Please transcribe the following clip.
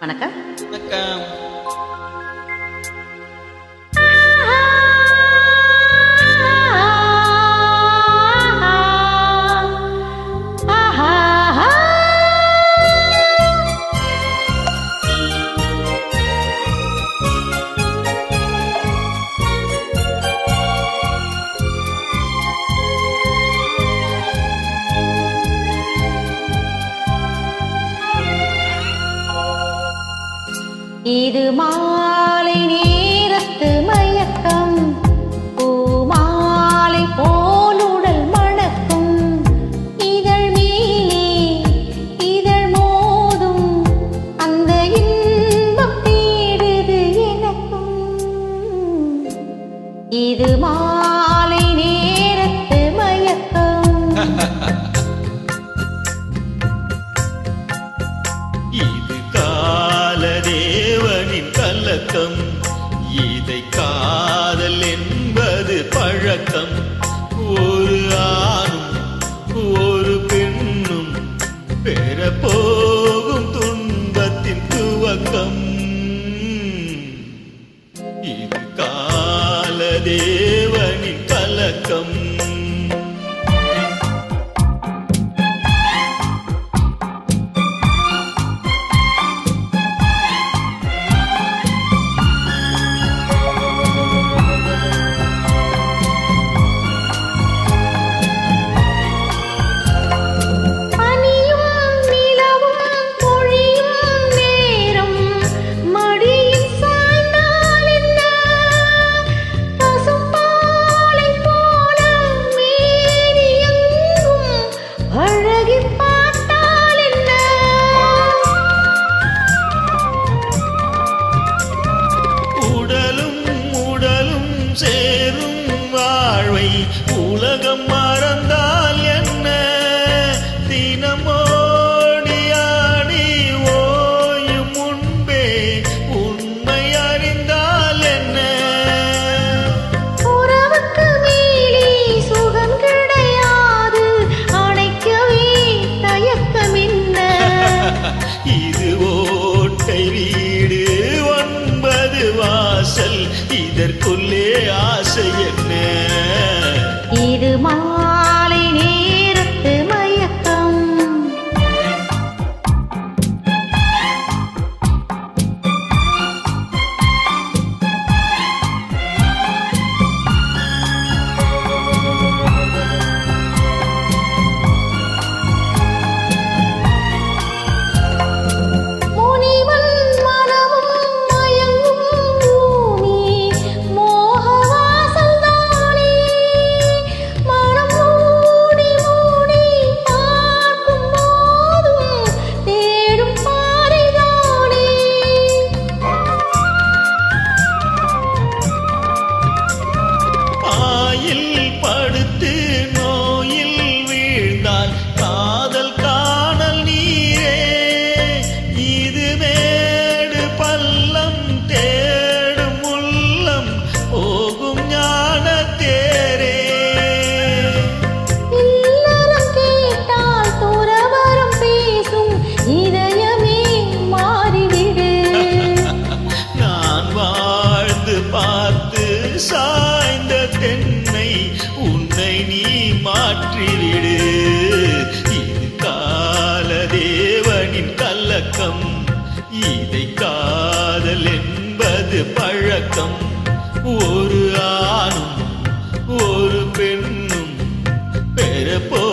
வணக்கம். வணக்கம். இது மாலை நேரத்து மயக்கம், பூமாலை போலுடல் மணக்கும், இதழ் மேலே இதழ் மோதும் அந்த இன்பம் தேடுது எனக்கும். இது மாலை நேரத்து மயக்கம். இது காலதேவனின் கலக்கம், இதை காதல் என்பது பழக்கம். ஒரு ஆணும் ஒரு பெண்ணும் பெற போகும் துன்பத்தின் துவக்கம். இது காலதேவனின் கலக்கம். சேரும் வாழ்வை உலகம் மறந்தால் என்ன, தினமோடியாடி ஓயும் முன்பே உண்மை அறிந்தால் என்ன. உறவுக்கு மேலே சுகம் கிடையாது, அணைக்கவே தயக்கம் என்ன. இது ஓட்டை வீடு 9 வாசல், இதற்குள்ளே ஆசை என்ன. இது மாலை நேரத்து மயக்கம். படுத்து நோயில் வீழ்ந்தால் காதல் காணல் நீரே, இது மேடு பள்ளம் தேடும் உள்ளம் போகும் ஞான தேரே. இல்லறம் கேட்டால் துறவறம் பேசும் இதயமே மாறிவிடு. நான் வாழ்ந்து பார்த்து சாய்ந்த தென்னை உன்னை நீ மாற்றிவிடு. இது காலதேவனின் கலக்கம், இதை காதல் என்பது பழக்கம். ஒரு ஆணும் ஒரு பெண்ணும் பெறப்போ